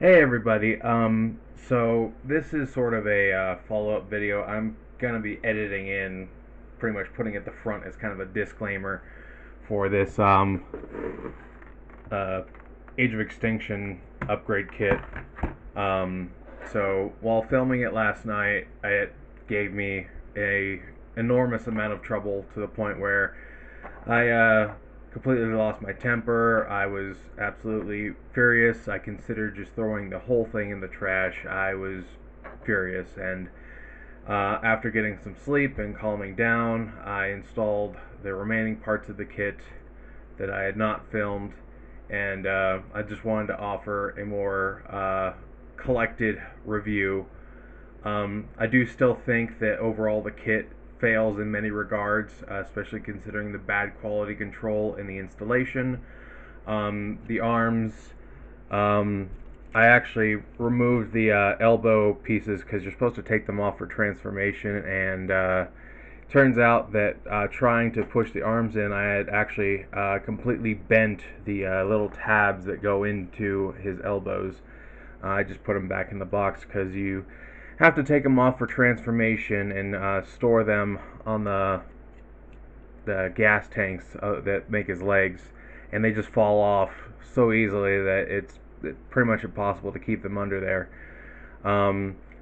Hey everybody, so this is sort of a follow-up video. I'm gonna be editing in, pretty much putting at the front as kind of a disclaimer for this uh, Age of Extinction upgrade kit. Um, so while filming it last night, it gave me a enormous amount of trouble to the point where I completely lost my temper. I was absolutely furious. I considered just throwing the whole thing in the trash. I was furious, and after getting some sleep and calming down, I installed the remaining parts of the kit that I had not filmed, and I just wanted to offer a more collected review. I do still think that overall the kit fails in many regards, especially considering the bad quality control in the installation. The arms, um, I actually removed the elbow pieces because you're supposed to take them off for transformation, and turns out that trying to push the arms in, I had actually completely bent the little tabs that go into his elbows. I just put them back in the box because you have to take them off for transformation and store them on the gas tanks that make his legs, and they just fall off so easily that it's pretty much impossible to keep them under there.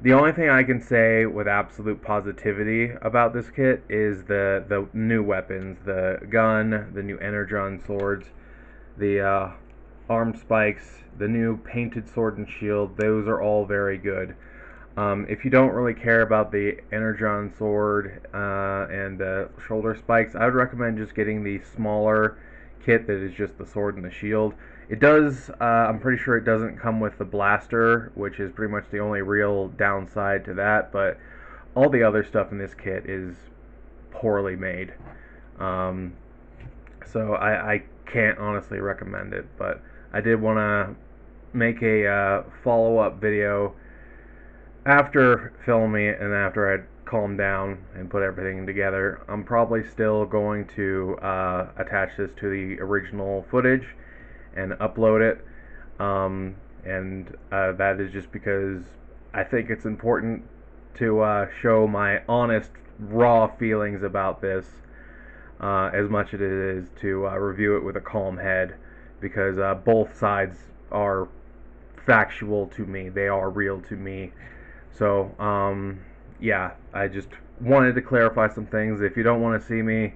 The only thing I can say with absolute positivity about this kit is the new weapons, the gun, the new energon swords, the arm spikes, the new painted sword and shield. Those are all very good. If you don't really care about the energon sword and the shoulder spikes, I would recommend just getting the smaller kit that is just the sword and the shield. It does, I'm pretty sure it doesn't come with the blaster, which is pretty much the only real downside to that, but all the other stuff in this kit is poorly made. Um, so I can't honestly recommend it, but I did want to make a follow-up video after filming it and after I'd calmed down and put everything together. I'm probably still going to attach this to the original footage and upload it, and that is just because I think it's important to show my honest, raw feelings about this, as much as it is to review it with a calm head, because both sides are factual to me. They are real to me. So, yeah, I just wanted to clarify some things. If you don't want to see me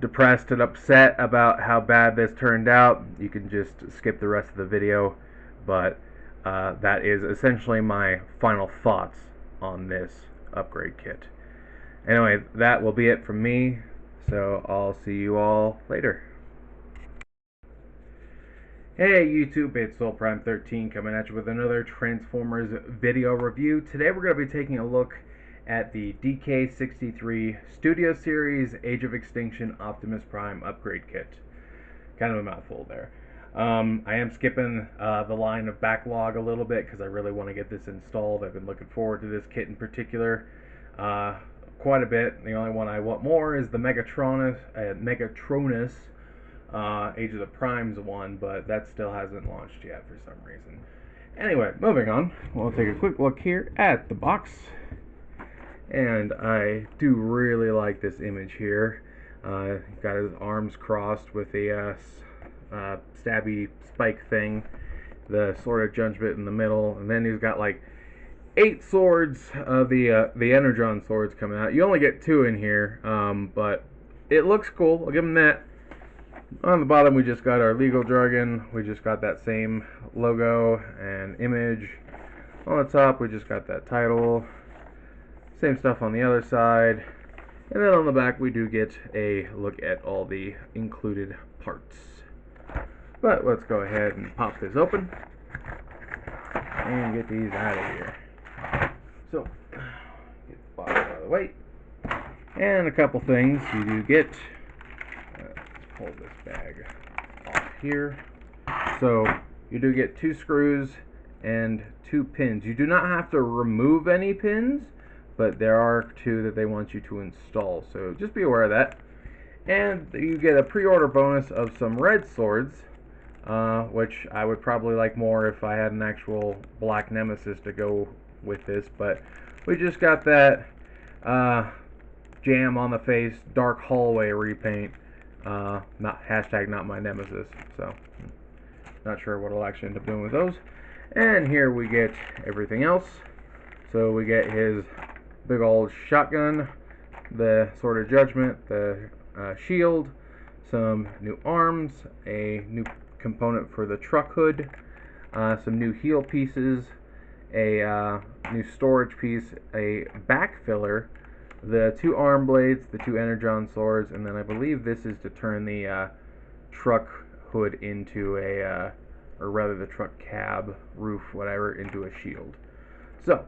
depressed and upset about how bad this turned out, you can just skip the rest of the video. But that is essentially my final thoughts on this upgrade kit. Anyway, that will be it from me. So I'll see you all later. Hey YouTube, it's SoulPrime13 coming at you with another Transformers video review. Today we're going to be taking a look at the DK63 Studio Series Age of Extinction Optimus Prime upgrade kit. Kind of a mouthful there. I am skipping the line of backlog a little bit because I really want to get this installed. I've been looking forward to this kit in particular quite a bit. The only one I want more is the Megatronus Age of the Primes one, but that still hasn't launched yet for some reason. Anyway, moving on, we'll take a quick look here at the box. And I do really like this image here. Got his arms crossed with a stabby spike thing, the sword of judgment in the middle, and then he's got like 8 swords of the energon swords coming out. You only get 2 in here, but it looks cool. I'll give him that. On the bottom we just got our legal jargon. We just got that same logo and image. On the top we just got that title. Same stuff on the other side. And then on the back we do get a look at all the included parts. But let's go ahead and pop this open and get these out of here. So, get the box out of the way. And a couple things you do get. Pull this bag off here. So you do get 2 screws and 2 pins. You do not have to remove any pins, but there are 2 that they want you to install, so just be aware of that. And you get a pre-order bonus of some red swords, which I would probably like more if I had an actual black nemesis to go with this, but we just got that jam on the face dark hallway repaint, not hashtag not my nemesis, so not sure what I'll actually end up doing with those. And here we get everything else. So we get his big old shotgun, the Sword of Judgment, the shield, some new arms, a new component for the truck hood, some new heel pieces, a new storage piece, a back filler, the 2 arm blades, the 2 energon swords, and then I believe this is to turn the truck hood into a, or rather the truck cab, roof, whatever, into a shield. So,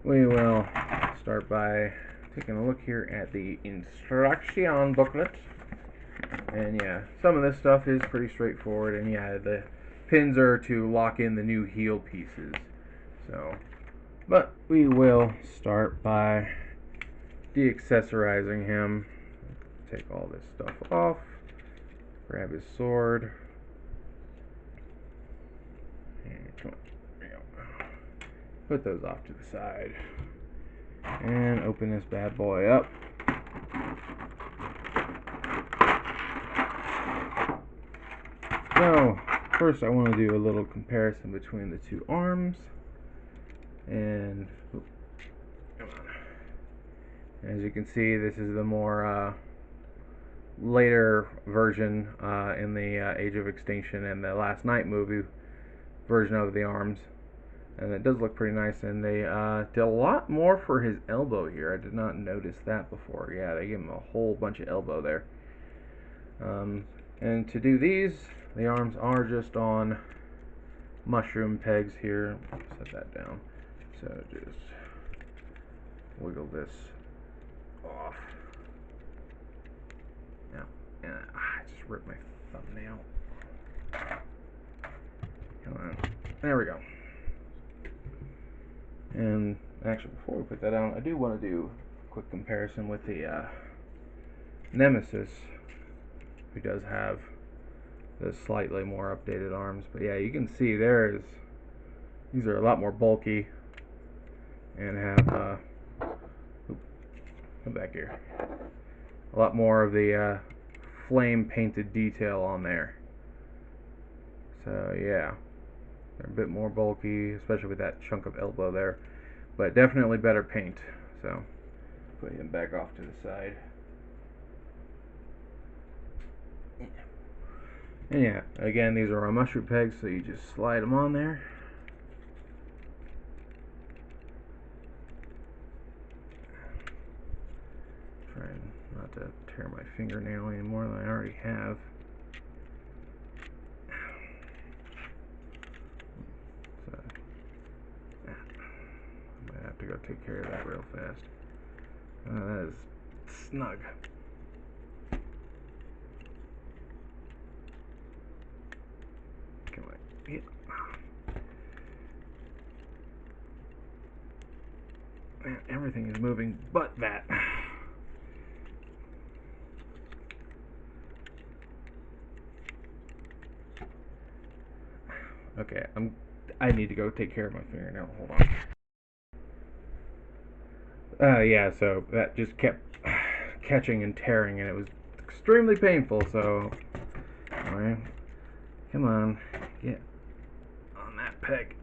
we will start by taking a look here at the instruction booklet. And yeah, some of this stuff is pretty straightforward, and yeah, the pins are to lock in the new heel pieces. So, but we will start by de-accessorizing him. Take all this stuff off, grab his sword, and come on, there we go. Put those off to the side, and open this bad boy up. So, first I want to do a little comparison between the 2 arms, and come on. As you can see, this is the more later version in the Age of Extinction and the Last Night movie version of the arms, and it does look pretty nice. And they did a lot more for his elbow here. I did not notice that before. Yeah, they gave him a whole bunch of elbow there. And to do these, the arms are just on mushroom pegs here. Set that down. So just wiggle this off. Now, and I just ripped my thumbnail. Come on. There we go. And actually, before we put that on, I do want to do a quick comparison with the Nemesis, who does have the slightly more updated arms. But yeah, you can see these are a lot more bulky and have come back here, a lot more of the flame painted detail on there. So yeah, they're a bit more bulky, especially with that chunk of elbow there, but definitely better paint. So put him back off to the side. And yeah, again, these are on mushroom pegs, so you just slide them on there. Trying not to tear my fingernail any more than I already have. So, I might have to go take care of that real fast. That is snug. Come on. Yeah. Man, everything is moving but that. Okay, I need to go take care of my fingernail. Hold on. Yeah, so that just kept catching and tearing, and it was extremely painful. So, alright, come on, get on that peg.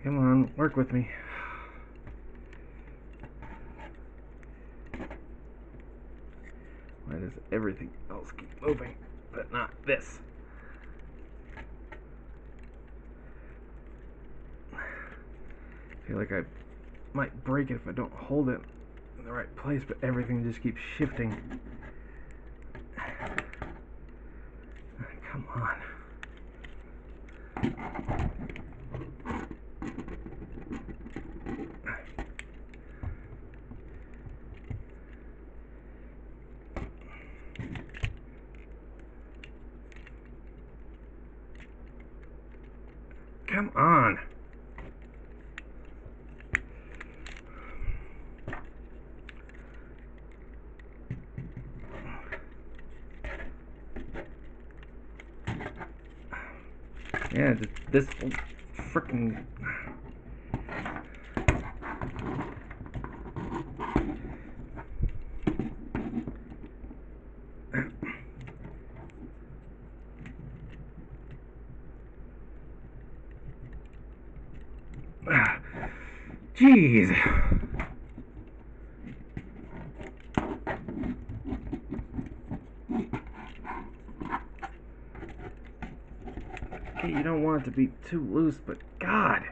Come on, work with me. Why does everything else keep moving, but not this? I feel like I might break it if I don't hold it in the right place, but everything just keeps shifting. Come on. Come on. Yeah, this freaking. Jeez. Okay, you don't want it to be too loose, but God.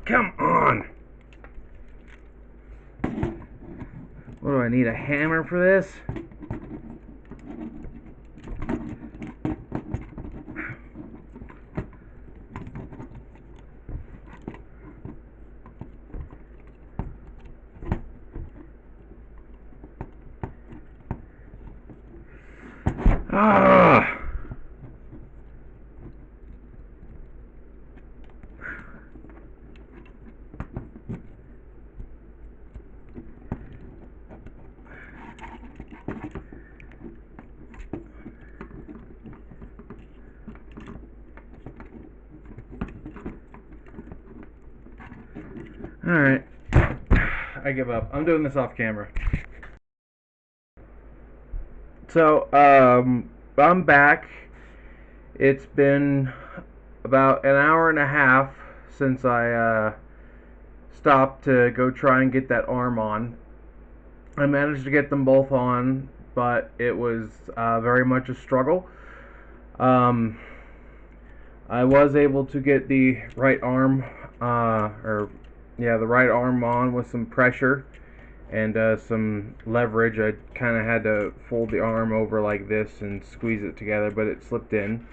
Come on! What do I need, a hammer for this? Ah! Alright. I give up. I'm doing this off camera. So, I'm back. It's been about an hour and a half since I stopped to go try and get that arm on. I managed to get them both on, but it was very much a struggle. I was able to get the right arm, the right arm on with some pressure and some leverage. I kind of had to fold the arm over like this and squeeze it together, but it slipped in.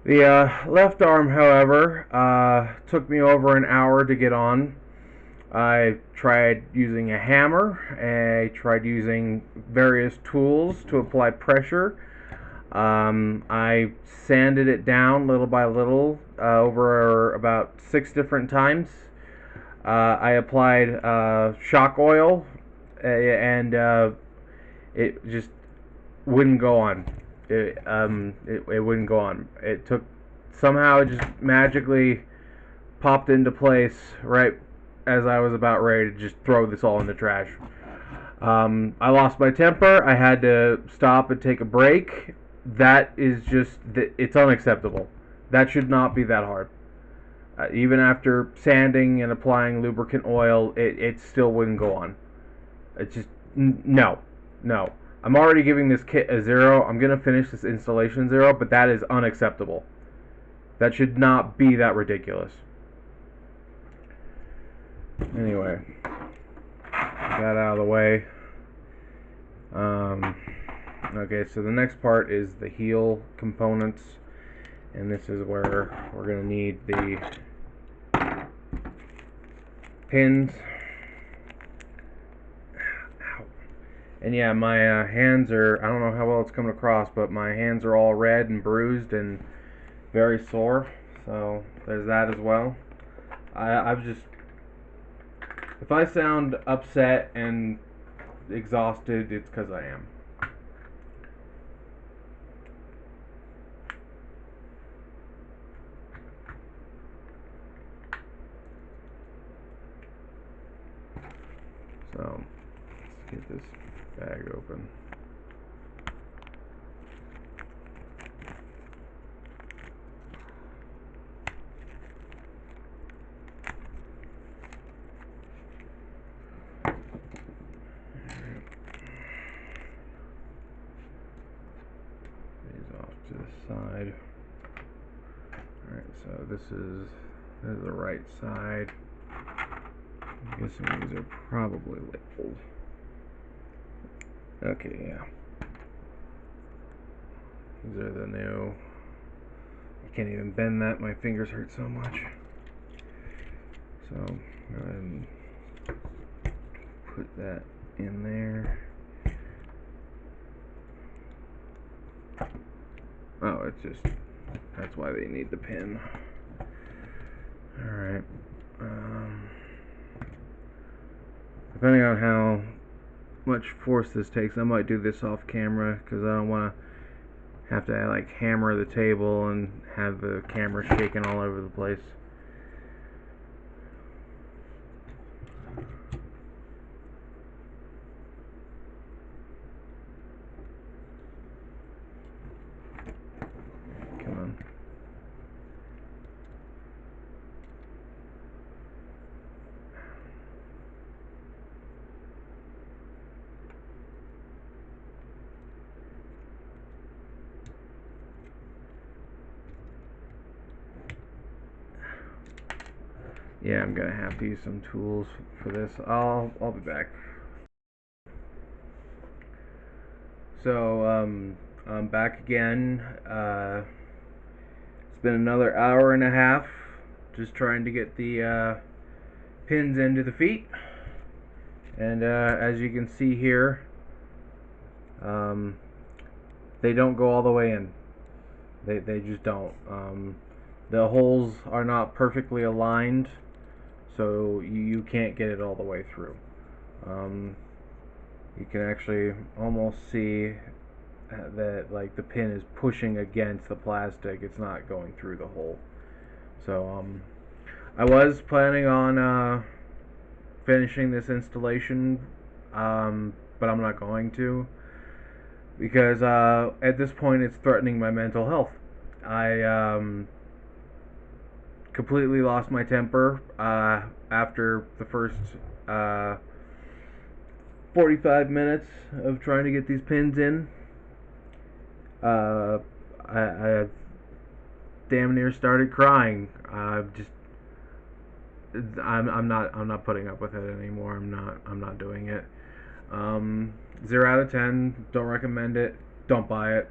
The left arm, however, took me over an hour to get on. I tried using a hammer. I tried using various tools to apply pressure. I sanded it down little by little over about 6 different times. I applied shock oil, and it just wouldn't go on. It wouldn't go on. It took, somehow it just magically popped into place right as I was about ready to just throw this all in the trash. I lost my temper. I had to stop and take a break. That is just, it's unacceptable. That should not be that hard. Even after sanding and applying lubricant oil, it still wouldn't go on. It's just, no. I'm already giving this kit a 0. I'm going to finish this installation 0, but that is unacceptable. That should not be that ridiculous. Anyway, that out of the way. Okay, so the next part is the heel components, and this is where we're going to need the pins. Ow. And yeah, my hands are, I don't know how well it's coming across, but my hands are all red and bruised and very sore, so there's that as well. I've just, if I sound upset and exhausted, it's because I am. So, let's get this bag open. These off to the side. so this is the right side. I'm guessing these are probably labeled. Okay, yeah. These are the new. I can't even bend that, my fingers hurt so much. So, go ahead and put that in there. Oh, it's just, that's why they need the pin. Alright. Depending on how much force this takes, I might do this off camera, because I don't want to have to like hammer the table and have the camera shaking all over the place. Come on. Yeah, I'm gonna have to use some tools for this. I'll be back. So I'm back again. It's been another hour and a half just trying to get the pins into the feet, and as you can see here, they don't go all the way in. They just don't. The holes are not perfectly aligned, so you can't get it all the way through. You can actually almost see that like the pin is pushing against the plastic. It's not going through the hole. So I was planning on finishing this installation, but I'm not going to, because at this point it's threatening my mental health. I completely lost my temper after the first 45 minutes of trying to get these pins in. I damn near started crying. I'm not putting up with it anymore. I'm not doing it. 0 out of 10. Don't recommend it. Don't buy it.